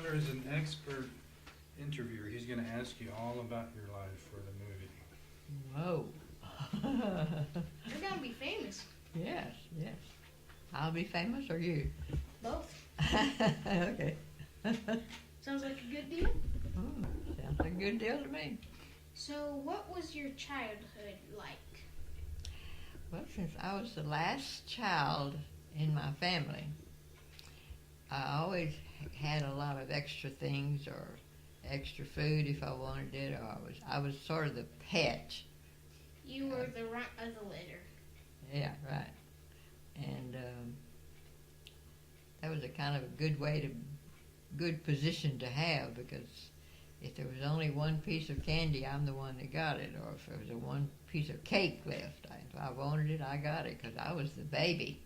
father is an expert interviewer. He's going to ask you all about your life for the movie. Whoa. You're gonna be famous. Yes, yes. I'll be famous or you? Both. Okay. Sounds like a good deal. Sounds like a good deal to me. So, what was your childhood like? Well, since I was the last child in my family, I always had a lot of extra things or extra food if I wanted it, or I was sort of the pet. You were the runt of the litter. Yeah, right. And that was a kind of a good position to have, because if there was only one piece of candy, I'm the one that got it. Or if there was one piece of cake left, if I wanted it, I got it, because I was the baby.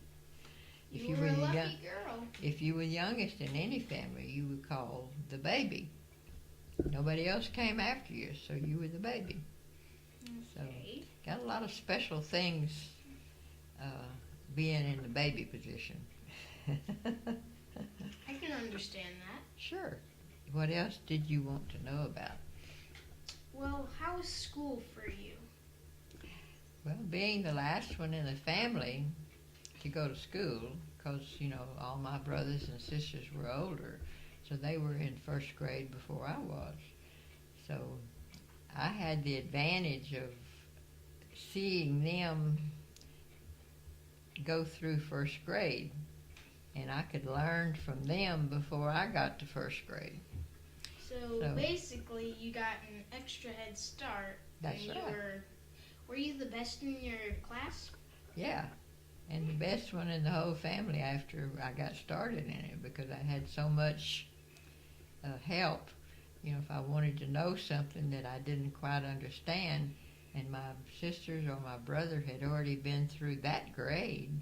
You were a lucky girl. If you were youngest in any family, you were called the baby. Nobody else came after you, so you were the baby. Okay. So, got a lot of special things being in the baby position. I can understand that. Sure. What else did you want to know about? Well, how was school for you? Well, being the last one in the family to go to school, because, all my brothers and sisters were older, so they were in first grade before I was. So I had the advantage of seeing them go through first grade, and I could learn from them before I got to first grade. So basically, you got an extra head start. That's and right. Were you the best in your class? Yeah, and the best one in the whole family after I got started in it, because I had so much help. If I wanted to know something that I didn't quite understand, and my sisters or my brother had already been through that grade,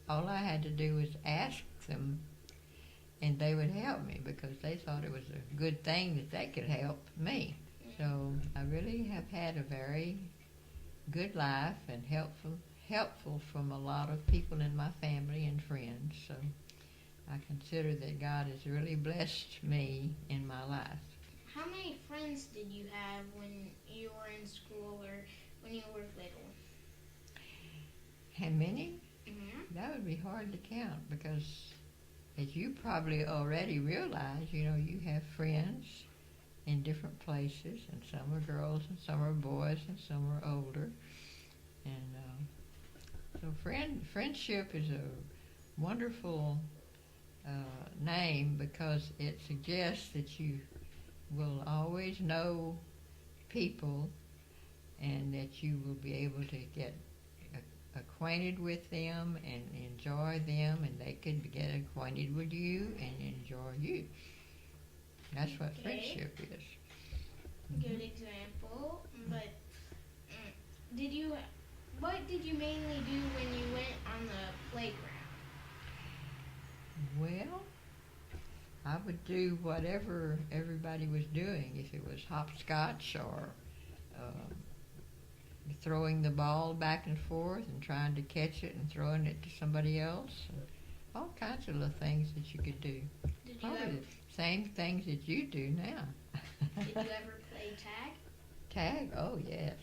all I had to do was ask them, and they would help me, because they thought it was a good thing that they could help me. So I really have had a very good life, and helpful from a lot of people in my family and friends. So I consider that God has really blessed me in my life. How many friends did you have when you were in school or when you were little? How many? Mm-hmm. That would be hard to count, because as you probably already realize, you have friends in different places, and some are girls and some are boys and some are older. And so friendship is a wonderful name, because it suggests that you will always know people, and that you will be able to get acquainted with them and enjoy them, and they could get acquainted with you and enjoy you. That's what friendship is. Good example. But what did you mainly do when you went on the playground? Well, I would do whatever everybody was doing. If it was hopscotch or throwing the ball back and forth and trying to catch it and throwing it to somebody else, all kinds of little things that you could do. Probably the same things that you do now. Did you ever play tag? Tag? Oh, yes.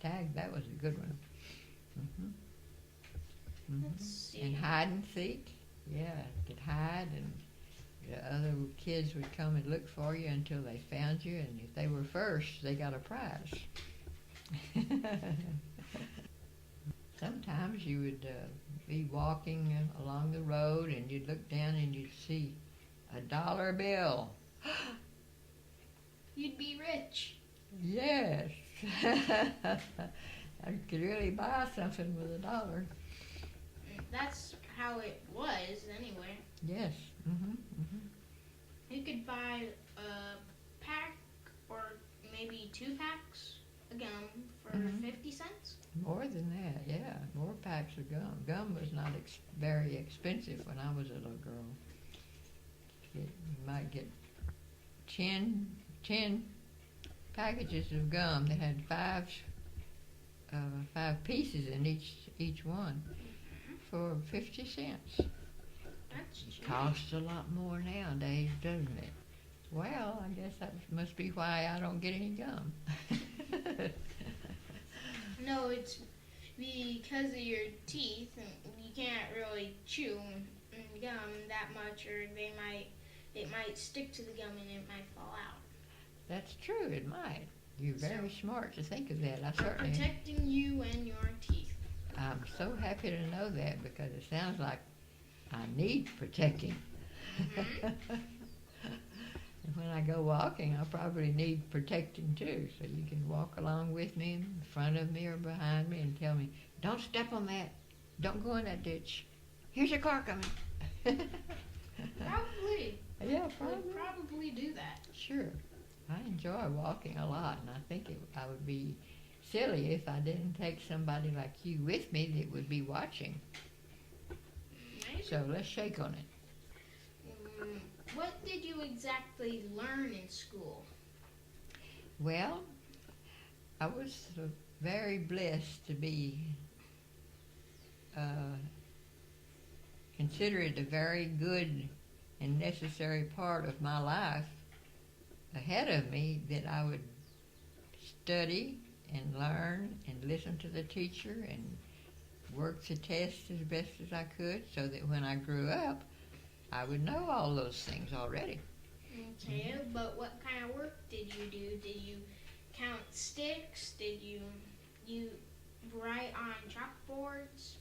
Tag, that was a good one. Let's see. And hide and seek. Yeah, you could hide, and the other kids would come and look for you until they found you, and if they were first, they got a prize. Sometimes you would be walking along the road, and you'd look down and you'd see a dollar bill. You'd be rich. Yes. I could really buy something with $1. That's how it was, anyway. Yes. You could buy a pack or maybe 2 packs of gum for 50 cents. More than that, yeah. More packs of gum. Gum was not very expensive when I was a little girl. You might get 10 packages of gum that had five pieces in each one for 50 cents. That's It cheap. costs a lot more nowadays, doesn't it? Well, I guess that must be why I don't get any gum. No, it's because of your teeth, and you can't really chew gum that much, or it might stick to the gum and it might fall out. That's true, it might. You're very smart to think of that. I For certainly. protecting you and your teeth. I'm so happy to know that because it sounds like I need protecting. And when I go walking, I probably need protecting too. So you can walk along with me in front of me or behind me and tell me, don't step on that. Don't go in that ditch. Here's a car coming. Probably. Yeah, Would probably do that. Sure. I enjoy walking a lot, and I think I would be silly if I didn't take somebody like you with me that would be watching. Maybe. So let's shake on it. What did you exactly learn in school? Well, I was very blessed to be consider it a very good and necessary part of my life ahead of me, that I would study and learn and listen to the teacher and work the tests as best as I could, so that when I grew up, I would know all those things already. Okay, but what kind of work did you do? Did you count sticks? Did you write on chalkboards?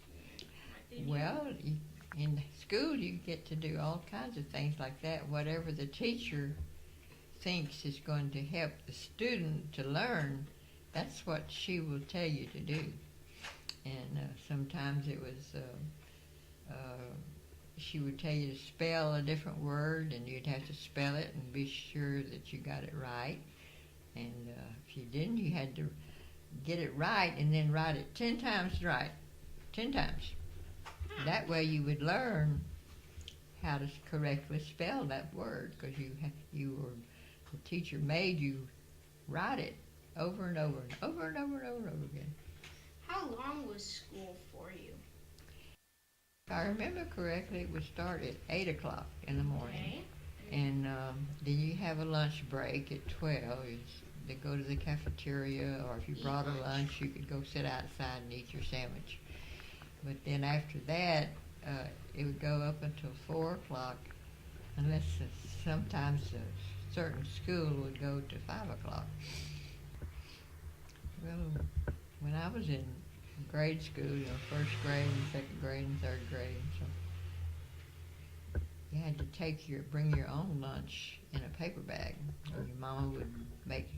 Well, in school you get to do all kinds of things like that. Whatever the teacher thinks is going to help the student to learn, that's what she will tell you to do. And sometimes it was she would tell you to spell a different word, and you'd have to spell it and be sure that you got it right. And if you didn't, you had to get it right and then write it 10 times right. 10 times. That way you would learn how to correctly spell that word, because the teacher made you write it over and over and over and over and over and over again. How long was school for you? If I remember correctly, it would start at 8 o'clock in the morning. Okay. And then you have a lunch break at 12. They go to the cafeteria, or if you brought a lunch, you could go sit outside and eat your sandwich. But then after that, it would go up until 4 o'clock, unless sometimes a certain school would go to 5 o'clock. Well, when I was in grade school, first grade and second grade and third grade, so you had to bring your own lunch in a paper bag, or your mama would make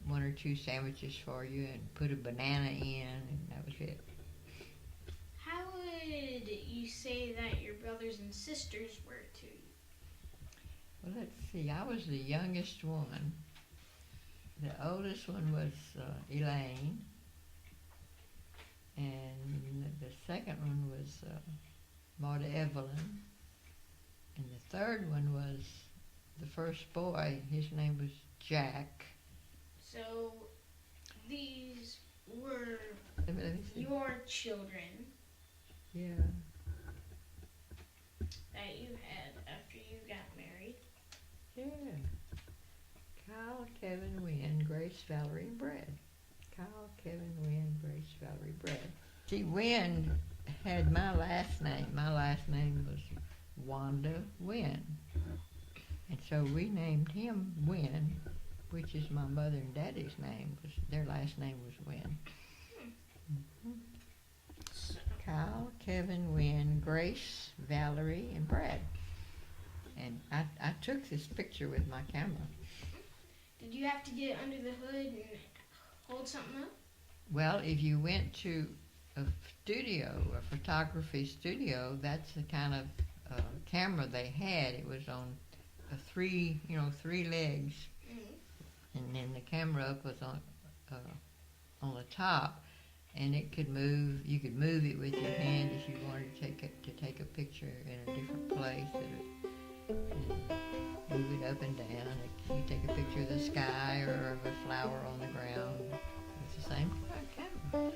1 or 2 sandwiches for you and put a banana in, and that was it. How would you say that your brothers and sisters were to you? Well, let's see. I was the youngest one. The oldest one was Elaine, and the second one was Marta Evelyn, and the third one was the first boy. His name was Jack. So these were Let me see. your children Yeah. that you had after you got married. Yeah. Kyle, Kevin, Wynn, Grace, Valerie, and Brad. Kyle, Kevin, Wynn, Grace, Valerie, Brad. See, Wynn had my last name. My last name was Wanda Wynn. And so we named him Wynn, which is my mother and daddy's name. Their last name was Wynn. Mm-hmm. Kyle, Kevin, Wynn, Grace, Valerie, and Brad. And I took this picture with my camera. Did you have to get under the hood and hold something up? Well, if you went to a studio, a photography studio, that's the kind of camera they had. It was on three legs, and then the camera up was on the top, and it could move. You could move it with your hand if you wanted to take a picture in a different place. And move it up and down. You take a picture of the sky or of a flower on the ground. It's the same kind of camera.